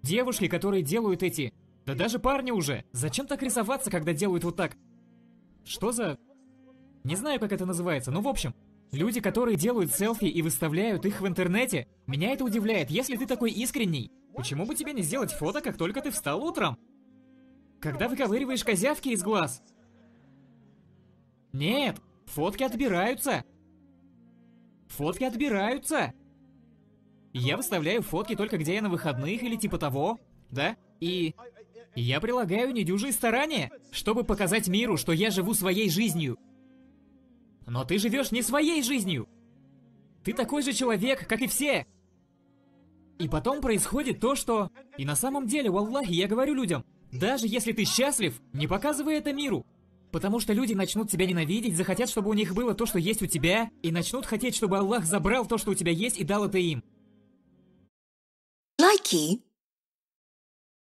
Девушки, которые делают эти... Да даже парни уже. Зачем так рисоваться, когда делают вот так? Что за... Не знаю, как это называется, но в общем... Люди, которые делают селфи и выставляют их в интернете, меня это удивляет. Если ты такой искренний, почему бы тебе не сделать фото, как только ты встал утром? Когда выковыриваешь козявки из глаз? Нет, фотки отбираются. Фотки отбираются. Я выставляю фотки только где я на выходных или типа того, да? И я прилагаю недюжие старания, чтобы показать миру, что я живу своей жизнью. Но ты живешь не своей жизнью. Ты такой же человек, как и все. И потом происходит то, что... И на самом деле, валлахи, я говорю людям, даже если ты счастлив, не показывай это миру. Потому что люди начнут тебя ненавидеть, захотят, чтобы у них было то, что есть у тебя, и начнут хотеть, чтобы Аллах забрал то, что у тебя есть, и дал это им. Likey